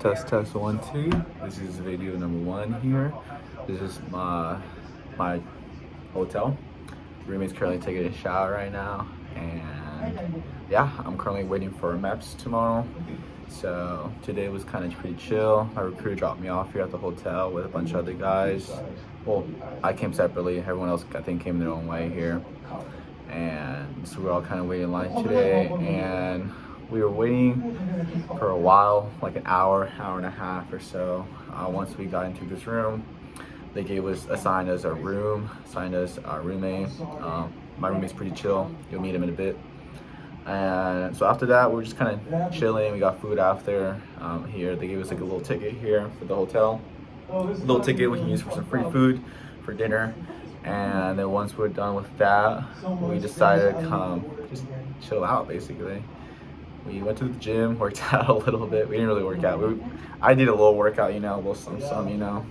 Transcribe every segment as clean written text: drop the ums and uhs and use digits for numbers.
Test 1 2. This is video number 1 here. This is my hotel. Roommate's currently taking a shower right now, and yeah, I'm currently waiting for MEPS tomorrow. So today was kind of pretty chill. My recruiter dropped me off here at the hotel with a bunch of other guys. Well, I came separately. Everyone else I think came their own way here, and so we're all kind of waiting in line today. And we were waiting for a while, like an hour and a half or so. Once we got into this room, they assigned us our room, assigned us our roommate. My roommate's pretty chill. You'll meet him in a bit. And so after that, we were just kind of chilling. We got food after here. They gave us like a little ticket here for the hotel. A little ticket we can use for some free food for dinner. And then once we're done with that, we decided to come just chill out basically. We went to the gym, worked out a little bit. We didn't really work out. I did a little workout, you know, a little some, you know.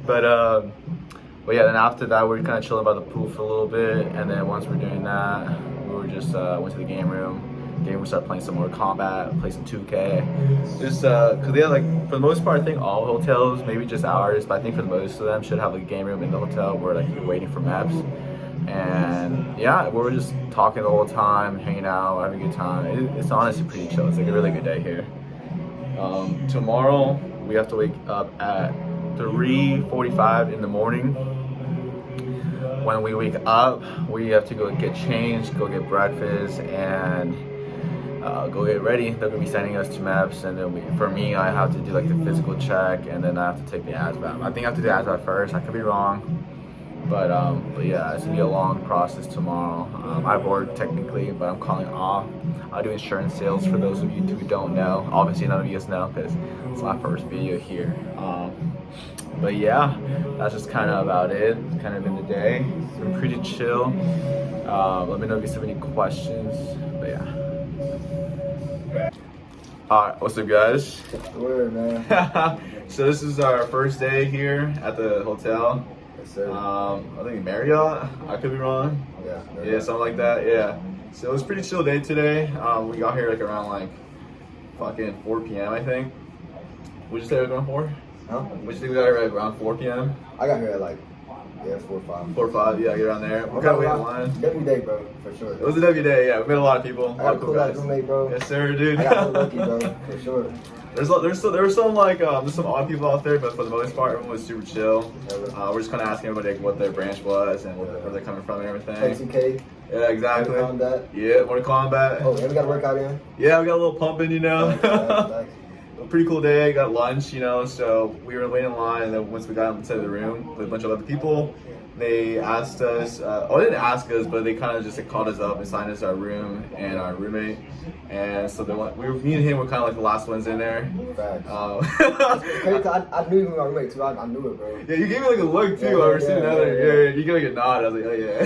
but yeah, then after that, we were kind of chilling by the pool for a little bit. And then once we're doing that, we were just went to the game room. We started playing some more combat, play some 2K. Just because they had, like, for the most part, I think all hotels, maybe just ours, but I think for the most of them should have like a game room in the hotel where like you're waiting for MEPS. And yeah, we were just talking the whole time, hanging out, having a good time. It's honestly pretty chill. It's like a really good day here. Tomorrow we have to wake up at 3:45 in the morning. When we wake up, we have to go get changed, go get breakfast, and go get ready. They're gonna be sending us to MEPS, and then for me, I have to do like the physical check, and then I have to take the ASVAB. I think I have to do ASVAB first. I could be wrong. But yeah, it's gonna be a long process tomorrow. I've worked technically, but I'm calling off. I do insurance sales for those of you who don't know. Obviously, none of you guys know because it's my first video here. But yeah, that's just kind of about it. It's kind of been the day. It's been pretty chill. Let me know if you have any questions. But yeah. Alright, what's up, guys? What's the word, man? So this is our first day here at the hotel. I think Marriott. I could be wrong. Yeah, something like that. Yeah. So it was a pretty chill day today. We got here like around like fucking 4 p.m. I think. What'd you say we were going for? Huh? What'd you think we got here at around 4 p.m.? I got here at like 4 or 5. 4 or 5. Yeah, get around there. We're kind of waiting in line. W day, bro, for sure. It was a W day. Yeah, we met a lot of people. I got a cool ass roommate, bro. Yes, sir, dude. I got so lucky, bro, for sure. There were some like there's some odd people out there, but for the most part, everyone was super chill. We're just kind of asking everybody like, what their branch was and where they're coming from and everything. K2K. Yeah, exactly. Mortal Kombat. Yeah, Mortal Kombat. Oh, and we got to work out in. Yeah, we got a little pumping, you know. Nice. A pretty cool day. Got lunch, you know. So we were waiting in line, and then once we got inside the room with a bunch of other people, they asked us. They didn't ask us, but they kind of just like, called us up and signed us our room and our roommate. And so me and him were kind of like the last ones in there. Facts. I knew you were my roommate too. I knew it, bro. Yeah, you gave me like a look too. I was sitting there. Yeah, you gave like a nod. I was like, oh yeah.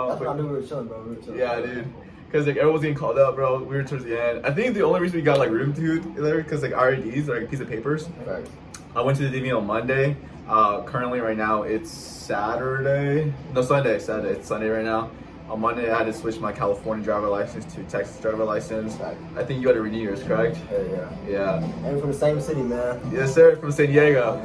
That's when I knew we were chilling, bro. We were chilling. Yeah, dude. Because like everyone was getting called up, bro. We were towards the end. I think the only reason we got like room to there because like our IDs are like a piece of papers. Facts. I went to the DV on Monday. Currently, right now it's Sunday. It's Sunday right now. On Monday, I had to switch my California driver license to Texas driver license. I think you had to renew yours, correct? Yeah. And from the same city, man. Yes, sir, from San Diego.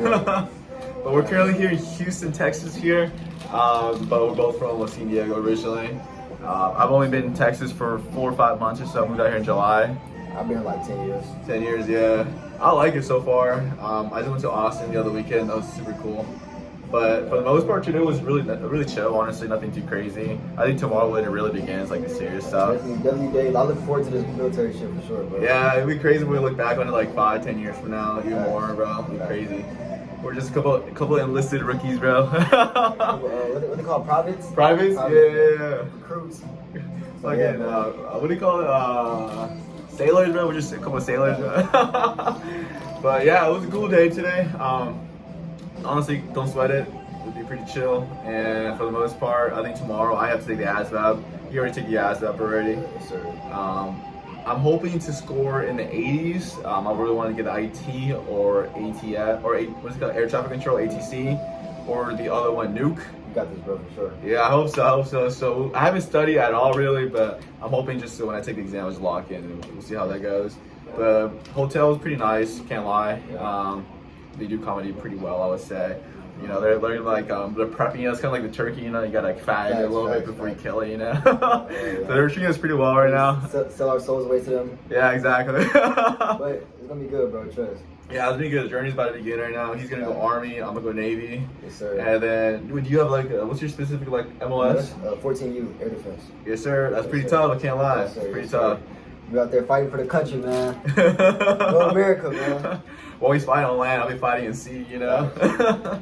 But we're currently here in Houston, Texas here. But we're both from San Diego originally. I've only been in Texas for 4 or 5 months or so. I moved out here in July. I've been here like 10 years. 10 years, yeah. I like it so far. I just went to Austin the other weekend. That was super cool. But for the most part, today was really chill. Honestly, nothing too crazy. I think tomorrow when it really begins, like the serious stuff. Definitely day. I look forward to this military shit for sure, bro. Yeah, it'd be crazy when we look back on it like 5-10 years from now, even more, bro. It'd be crazy. We're just a couple enlisted rookies, bro. What they call privates? Privates? Yeah. Recruits. What do you call it? Sailors, bro. We're just a couple of sailors, bro. But yeah, it was a cool day today. Honestly, don't sweat it. It'll be pretty chill. And for the most part, I think tomorrow I have to take the ASVAB. You already took the ASVAB already. Yes, sir. I'm hoping to score in the 80s. I really want to get the IT or ATF or what's it called? Air traffic control, ATC, or the other one, nuke. You got this, bro, for sure. Yeah, I hope so. So I haven't studied at all really, but I'm hoping just so when I take the exam, I'll just lock in and we'll see how that goes. The hotel is pretty nice, can't lie. They do comedy pretty well, I would say. You know, they're like they're prepping us, kind of like the turkey. You know, you gotta like fat it a little bit before you kill it. You know, so they're treating us pretty well right now. Sell our souls away to them. Yeah, exactly. But it's gonna be good, bro. Trust. Yeah, it's gonna be good. The journey's about to begin right now. He's gonna go Army. I'm gonna go Navy. Yes, sir. And then, do you have like what's your specific like MOS? 14U Air Defense. Yes, sir. That's pretty tough. I can't lie. Yes, sir. Pretty Yes, tough. We're out there fighting for the country, man. Go America, man. Well, he's fighting on land. I'll be fighting in sea. You know.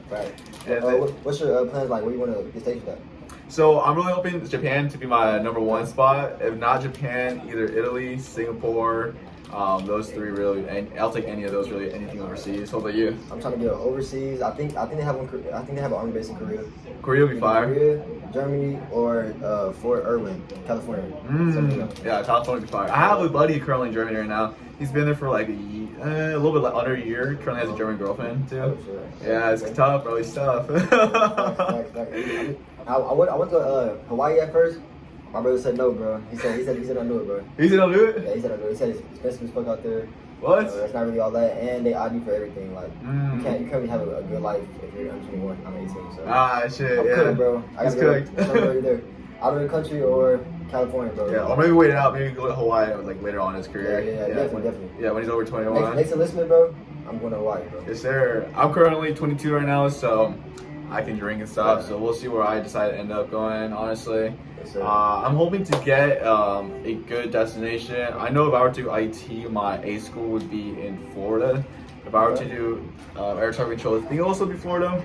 Right. And what's your plans like? Where you want to get stationed at? So I'm really hoping Japan to be my #1 spot. If not Japan, either Italy, Singapore, those three really, and I'll take any of those really, anything overseas. How about you? I'm trying to get overseas. I think they have one. I think they have an army base in Korea. Korea would be fire. Korea, Germany, or Fort Irwin, California. Yeah, California would be fire. I have a buddy currently in Germany right now. He's been there for like a little bit under a year. Currently has a German girlfriend too. Oh, sure. Yeah, it's tough, bro. It's tough. I went to Hawaii at first. My brother said no, bro. He said don't do it, bro. He said don't do it? Yeah, he said don't do it. He said it's expensive as fuck out there. What? It's not really all that, and they odd you for everything. Like you can't really have a good life if you're under 21. I'm 18, so. Ah, shit. I'm yeah. cooked, bro. I It's gotta cooked. go either out of the country or California, bro. Yeah, or maybe wait it out. Maybe go to Hawaii like later on in his career. Yeah, definitely. Yeah, when he's over 21. Next enlistment, bro. I'm going to Hawaii, bro. Yes, sir. I'm currently 22 right now, so I can drink and stuff. So we'll see where I decide to end up going, honestly. Yes, sir. I'm hoping to get a good destination. I know if I were to do IT, my A school would be in Florida. If I were to do air traffic control, I think it'll also be Florida.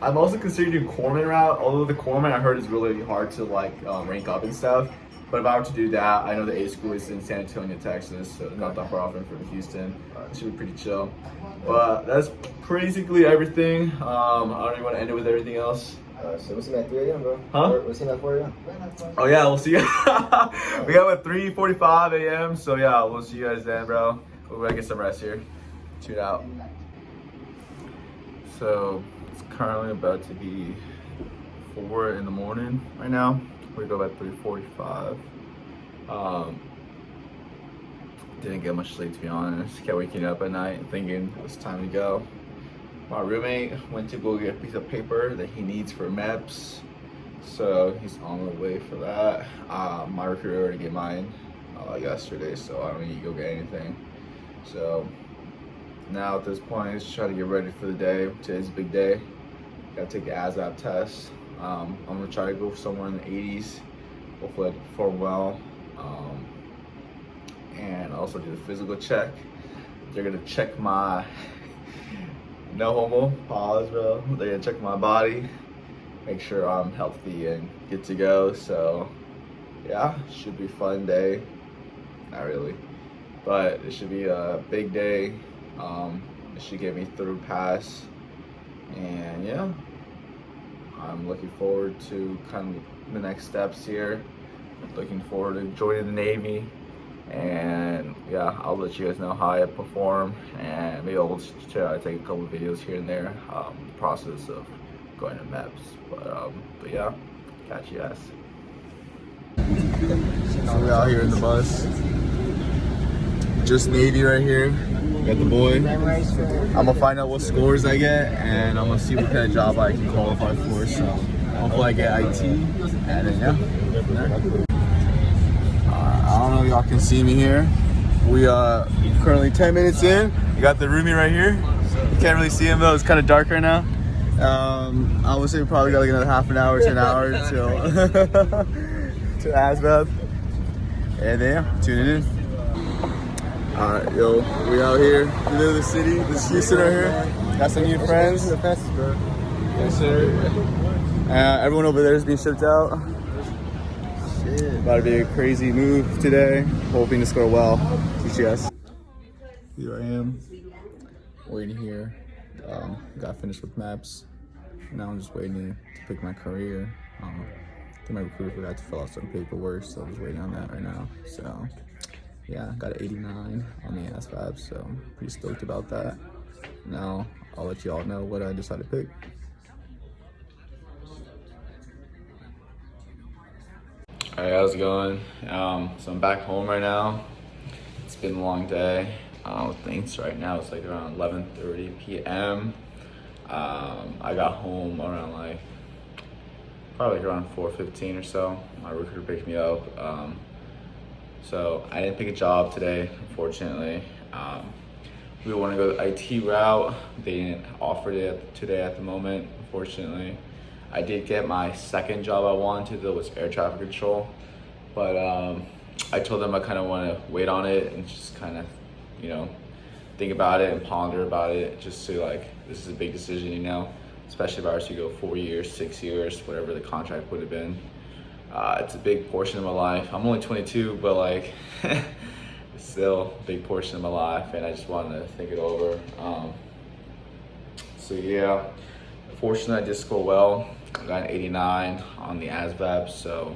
I'm also considering doing corpsman route, although the corpsman I heard is really hard to like rank up and stuff. But if I were to do that, I know the A school is in San Antonio, Texas, so not that far off from Houston. It should be pretty chill. But that's basically everything. I don't even want to end it with everything else. So we'll see you at 3 a.m., bro. Huh? We'll see you at 4 a.m. Oh yeah, we'll see you. We got at 3:45 a.m. So yeah, we'll see you guys then, bro. We're gonna get some rest here. Tune out. So it's currently about to be 4 in the morning right now. We go at 3:45. Didn't get much sleep, to be honest. Kept waking up at night thinking it was time to go. My roommate went to go get a piece of paper that he needs for MEPS, so he's on the way for that. My recruiter already gave mine yesterday, so I don't need to go get anything. So now at this point, just trying to get ready for the day. Today's a big day. Gotta take the ASVAB test. I'm gonna try to go somewhere in the 80s. Hopefully I can perform well. And also do the physical check. They're gonna check my, no homo, pause bro. They're gonna check my body, make sure I'm healthy and good to go. So yeah, should be a fun day. Not really, but it should be a big day. It should get me through pass. And yeah, I'm looking forward to kind of the next steps here. Looking forward to joining the Navy. And yeah, I'll let you guys know how I perform, and maybe I'll try to take a couple of videos here and there, the process of going to MEPS. But yeah, catch you guys. So we're out here in the bus. Just Navy right here. Got the boy. I'm gonna find out what scores I get, and I'm gonna see what kind of job I can qualify for. So hopefully I get IT, and then yeah. I don't know if y'all can see me here. We are currently 10 minutes in. We got the roomie right here. You can't really see him though, it's kind of dark right now. I would say we probably got like another half an hour to an hour till to ASVAB. And then yeah, tune in. Alright, yo, we out here in the middle of the city. This is Houston right here. Got some new friends. The fastest, bro. Yes, sir. Everyone over there is being shipped out. About to be a crazy move today. Hoping to score well. See you guys. Here I am, waiting here. Got finished with MEPS. Now I'm just waiting to pick my career. I think my recruiter forgot to fill out some paperwork, so I'm just waiting on that right now. So yeah, got an 89 on the ASVAB, so I'm pretty stoked about that. Now I'll let you all know what I decided to pick. Alright, how's it going? So I'm back home right now. It's been a long day. Thanks. Right now it's like around 11:30 p.m. I got home around like probably like around 4:15 or so. My recruiter picked me up. So I didn't pick a job today, unfortunately. We want to go the IT route. They didn't offer it today at the moment, unfortunately. I did get my second job I wanted though, was air traffic control. But I told them I kind of want to wait on it and just kind of, think about it and ponder about it. Just to like, this is a big decision, especially if I was to go 4 years, 6 years, whatever the contract would have been. It's a big portion of my life. I'm only 22, but like, it's still a big portion of my life, and I just wanted to think it over. So yeah, fortunately I did score well. I got an 89 on the ASVAB, so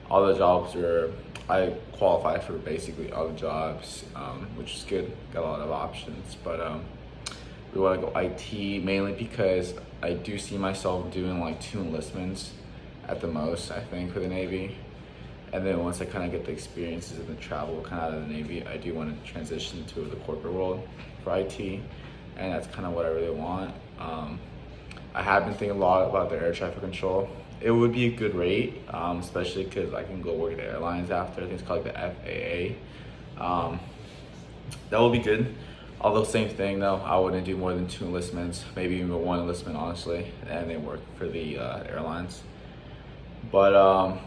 all the jobs I qualified for basically all the jobs, which is good. Got a lot of options, but we want to go IT mainly because I do see myself doing like 2 enlistments at the most, I think, for the Navy. And then once I kind of get the experiences and the travel kind of out of the Navy, I do want to transition to the corporate world for IT, and that's kind of what I really want. I have been thinking a lot about the air traffic control. It would be a good rate, especially because I can go work at the airlines after. I think it's called the FAA. That would be good. Although same thing though, I wouldn't do more than 2 enlistments, maybe even 1 enlistment honestly, and then work for the airlines. But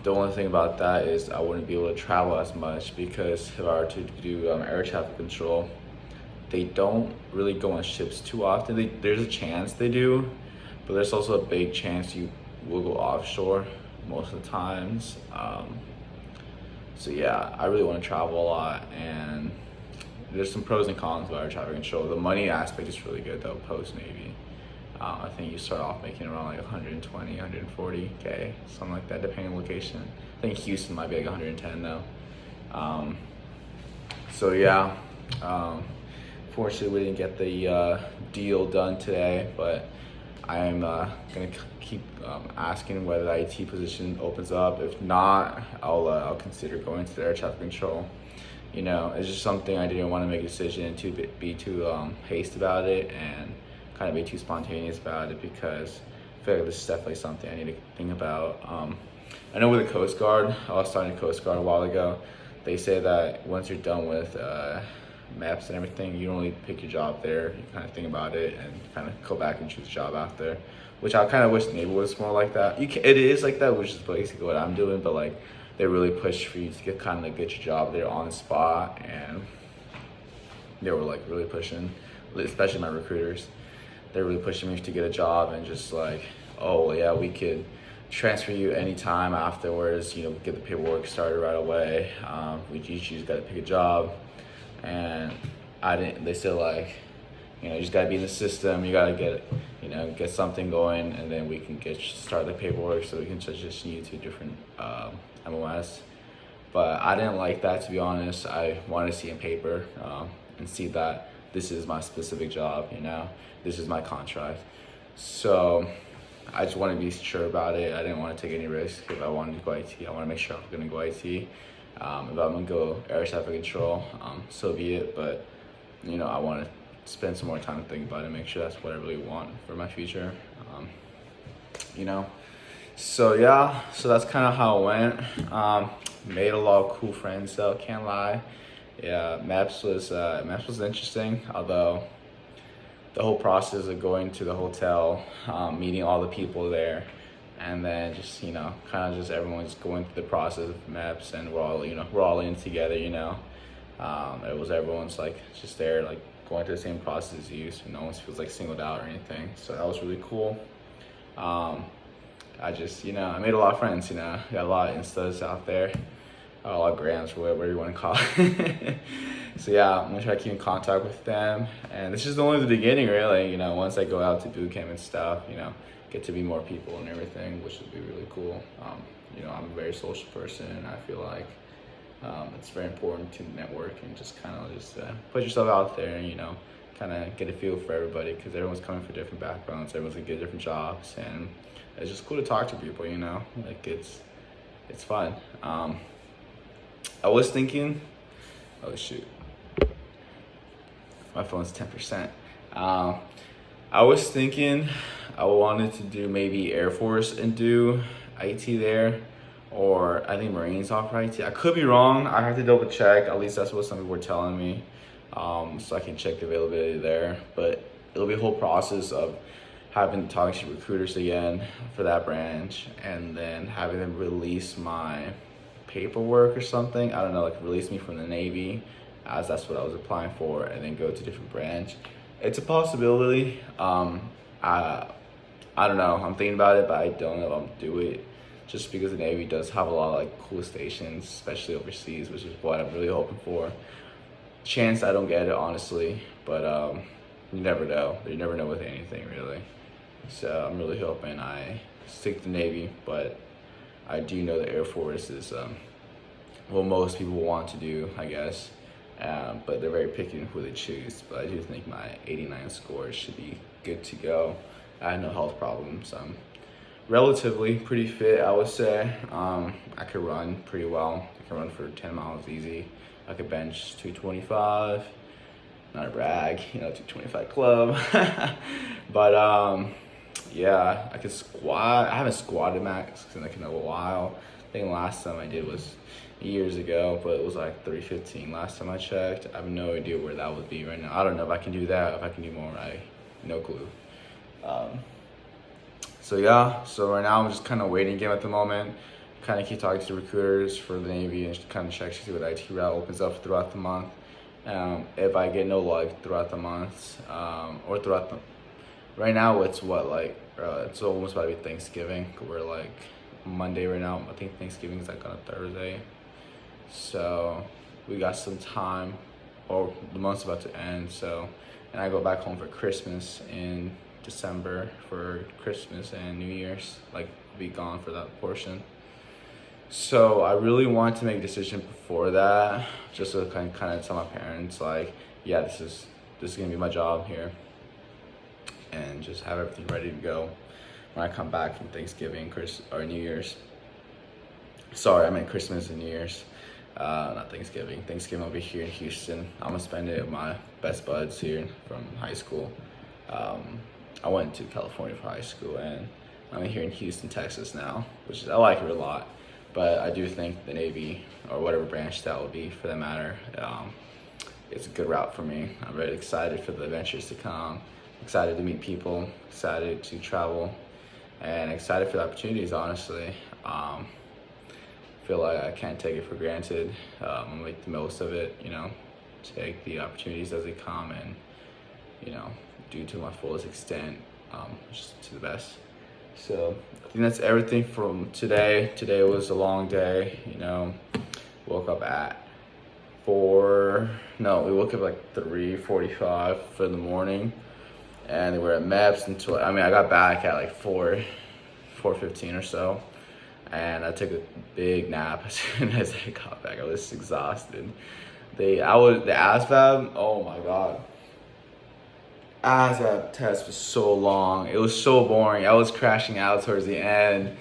the only thing about that is I wouldn't be able to travel as much, because if I were to do air traffic control, they don't really go on ships too often. There's a chance they do, but there's also a big chance you will go offshore most of the times. So yeah, I really want to travel a lot, and there's some pros and cons about air traffic control. The money aspect is really good though, post-Navy. I think you start off making around like 120, 140K, something like that, depending on location. I think Houston might be like 110 though. So yeah, fortunately we didn't get the deal done today, but I'm gonna keep asking whether the IT position opens up. If not, I'll consider going to the air traffic control. It's just something I didn't want to make a decision to be too hasty about it and kind of be too spontaneous about it, because I feel like this is definitely something I need to think about. I know with the Coast Guard, I was starting Coast Guard a while ago. They say that once you're done with MEPS and everything, you don't really pick your job there. You kind of think about it and kind of go back and choose a job after, which I kind of wish Navy was more like that. It is like that, which is basically what I'm doing, but like they really push for you to get your job there on the spot, and they were like really pushing, especially my recruiters. They're really pushing me to get a job, and just like, oh yeah, we could transfer you anytime afterwards, get the paperwork started right away. You just gotta pick a job. And they said like, you just gotta be in the system, you gotta get something going, and then we can start the paperwork so we can transition you to a different MOS. But I didn't like that, to be honest. I wanted to see in paper and see that this is my specific job, this is my contract. So I just want to be sure about it. I didn't want to take any risk. If I wanted to go IT, I want to make sure I'm going to go IT. If I'm going to go air traffic control, so be it. But, I want to spend some more time to think about it, make sure that's what I really want for my future. So yeah, so that's kind of how it went. Made a lot of cool friends though, can't lie. Yeah, MEPS was interesting, although the whole process of going to the hotel, meeting all the people there, and then just kind of just everyone's going through the process of MEPS, and we're all in together. Everyone's like just there, like going through the same process as you, so no one feels like singled out or anything. So that was really cool. I just I made a lot of friends. Got a lot of instas out there, a lot of grams, or whatever you want to call it. So yeah, I'm gonna try to keep in contact with them, and this is only the beginning, really. Once I go out to boot camp and stuff, get to meet more people and everything, which would be really cool. I'm a very social person, and I feel like it's very important to network and just put yourself out there, and kind of get a feel for everybody, because everyone's coming from different backgrounds, everyone's gonna get different jobs, and it's just cool to talk to people. Like it's fun. I was thinking, oh shoot, my phone's 10%. I was thinking I wanted to do maybe Air Force and do IT there, or I think Marines offer IT. I could be wrong. I have to double check. At least that's what some people were telling me. So I can check the availability there. But it'll be a whole process of talking to recruiters again for that branch, and then having them release my paperwork or something. I don't know, like release me from the Navy, as that's what I was applying for, and then go to a different branch. It's a possibility. I don't know. I'm thinking about it, but I don't know if I'll do it. Just because the Navy does have a lot of like cool stations, especially overseas, which is what I'm really hoping for. Chance I don't get it, honestly, but you never know. You never know with anything, really. So I'm really hoping I stick to the Navy, but I do know the Air Force is what most people want to do, I guess. But they're very picky on who they choose. But I do think my 89 score should be good to go. I had no health problems. I'm relatively pretty fit, I would say. I could run pretty well. I can run for 10 miles easy. I could bench 225. Not a brag, 225 club. But yeah, I could squat. I haven't squatted max in like a while. I think last time I did was years ago, but it was like 315 last time I checked. I have no idea where that would be right now. I don't know if I can do that, if I can do more. No clue. So yeah, so right now I'm just kind of waiting game at the moment. Kind of keep talking to recruiters for the Navy and just kind of check to see what IT route opens up throughout the month. If I get no luck throughout the months, or throughout the, right now it's it's almost about to be Thanksgiving. We're like Monday right now. I think Thanksgiving is like on a Thursday. So we got some time, or the month's about to end. So, and I go back home for Christmas in December for Christmas and New Year's. Like, I'll be gone for that portion. So I really want to make a decision before that, just to kind of tell my parents like, yeah, this is gonna be my job here, and just have everything ready to go when I come back from Thanksgiving or New Year's. Sorry, I meant Christmas and New Year's, not Thanksgiving. Thanksgiving I'll be here in Houston. I'm gonna spend it with my best buds here from high school. I went to California for high school, and I'm here in Houston, Texas now, which is, I like it a lot. But I do think the Navy, or whatever branch that will be for that matter, it's a good route for me. I'm very excited for the adventures to come, excited to meet people, excited to travel, and excited for the opportunities, honestly. I feel like I can't take it for granted. I'm gonna make the most of it, take the opportunities as they come, and, do to my fullest extent, just to the best. So I think that's everything from today. Today was a long day, woke up at we woke up like 3:45 for the morning, and we were at MEPS until, I got back at like 4:15 or so, and I took a big nap as soon as I got back. I was exhausted. The ASVAB, oh my God. ASVAB test was so long. It was so boring. I was crashing out towards the end.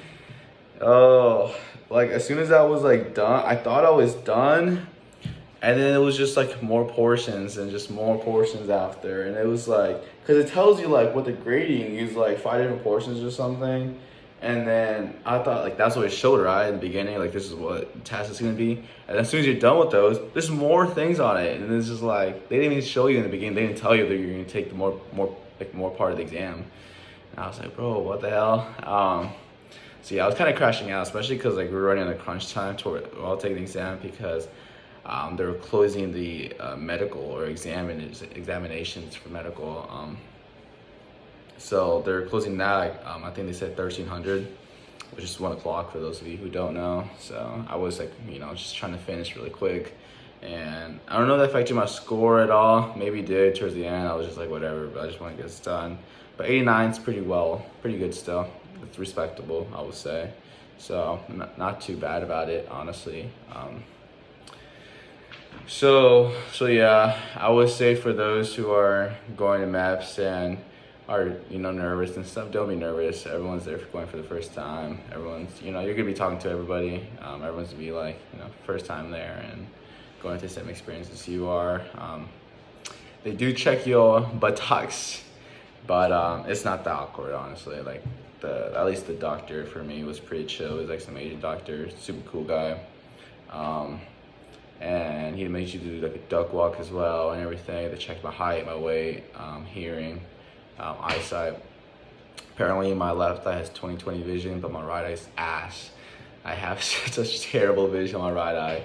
Oh, like as soon as I was like done, I thought I was done, and then it was just like more portions and just more portions after, and it was like, because it tells you like what the grading is, like 5 different portions or something. And then I thought like that's what it showed, right, in the beginning, like this is what the test is gonna be. And as soon as you're done with those, there's more things on it, and it's just like they didn't even show you in the beginning. They didn't tell you that you're gonna take the more part of the exam. And I was like, bro, what the hell? So yeah, I was kind of crashing out, especially because like we were running on a crunch time while taking the exam, because they were closing the medical or examinations for medical. So they're closing that, I think they said 1300, which is 1 o'clock for those of you who don't know. So I was like, just trying to finish really quick. And I don't know if that affected my score at all. Maybe it did towards the end. I was just like, whatever, but I just want to get this done. But 89 is pretty good still. It's respectable, I would say. So not too bad about it, honestly. So yeah, I would say for those who are going to MEPS and are, you know, nervous and stuff, don't be nervous. Everyone's there for going for the first time. Everyone's, you know, you're gonna be talking to everybody. Everyone's gonna be like, you know, first time there and going through the same experience as you are. They do check your buttocks, but it's not that awkward, honestly. Like, at least the doctor for me was pretty chill. He was like some Asian doctor, super cool guy. And he makes you do like a duck walk as well and everything. They checked my height, my weight, hearing, eyesight. Apparently my left eye has 20/20 vision, but my right eye's ass. I have such terrible vision on my right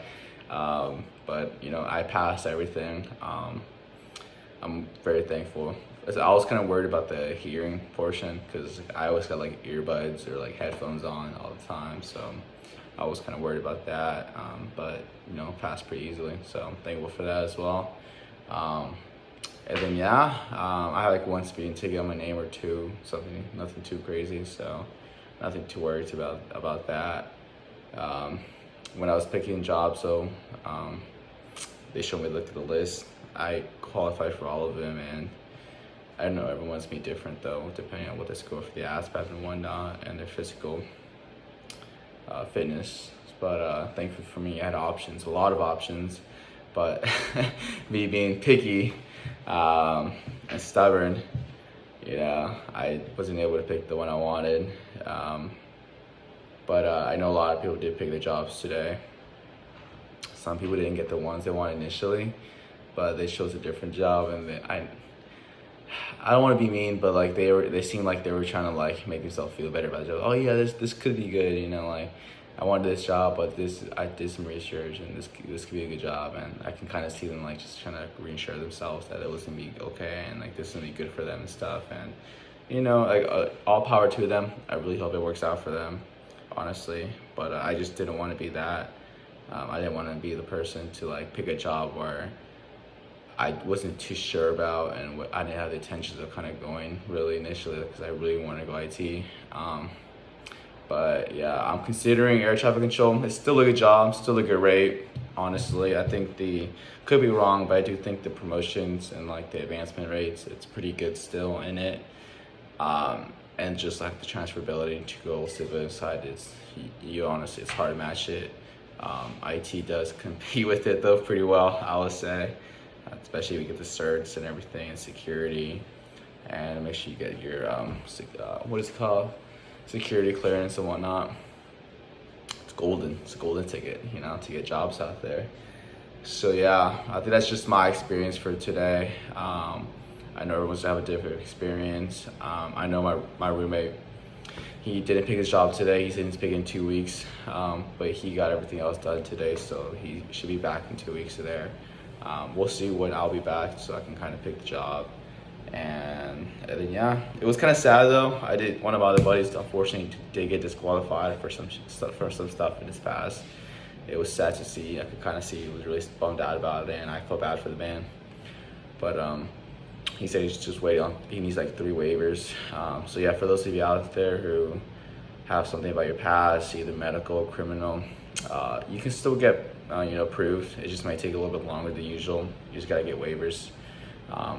eye. But you know, I passed everything. I'm very thankful. I was kind of worried about the hearing portion because I always got like earbuds or like headphones on all the time, so I was kind of worried about that, but you know, passed pretty easily, so I'm thankful for that as well. And then yeah, I had like one speeding ticket on my name or two, something, nothing too crazy, so nothing too worried about that. When I was picking jobs, so they showed me, look at the list. I qualified for all of them, and I don't know, everyone's be different though, depending on what they score for the ASVAB and whatnot, and their physical fitness. But thankfully for me, I had options, a lot of options, but me being picky and stubborn, you know, I wasn't able to pick the one I wanted. But I know a lot of people did pick the jobs today. Some people didn't get the ones they wanted initially, but they chose a different job, and I don't want to be mean, but like they seemed like they were trying to like make themselves feel better about the job. Oh yeah, this could be good, you know, like I wanted this job, but I did some research and this could be a good job, and I can kind of see them like just trying to reassure themselves that it was gonna be okay and like this is gonna be good for them and stuff. And you know, like all power to them. I really hope it works out for them, honestly. But I just didn't want to be that. I didn't want to be the person to like pick a job where I wasn't too sure about, and I didn't have the intentions of kind of going really initially because I really wanted to go IT. But yeah, I'm considering air traffic control. It's still a good job, still a good rate. Honestly, I think could be wrong, but I do think the promotions and like the advancement rates, it's pretty good still in it. And just like the transferability to go civil side you honestly, it's hard to match it. IT does compete with it though pretty well, I would say. Especially if you get the certs and everything and security, and make sure you get your what is it called, security clearance and whatnot. It's a golden ticket, you know, to get jobs out there. So yeah, I think that's just my experience for today. I know everyone's gonna have a different experience. I know my roommate, he didn't pick his job today. He said he's picking in 2 weeks, but he got everything else done today, so he should be back in 2 weeks there. We'll see when I'll be back, so I can kind of pick the job. And then yeah, it was kind of sad though. One of my other buddies unfortunately did get disqualified for some stuff in his past. It was sad to see. I could kind of see he was really bummed out about it, and I felt bad for the man. But he said he's just waiting on. He needs like 3 waivers. So yeah, for those of you out there who have something about your past, either medical or criminal, you can still get approved. It just might take a little bit longer than usual. You just gotta get waivers.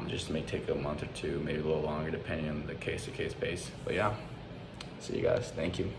Just may take a month or two, maybe a little longer, depending on the case-to-case base. But yeah, see you guys. Thank you.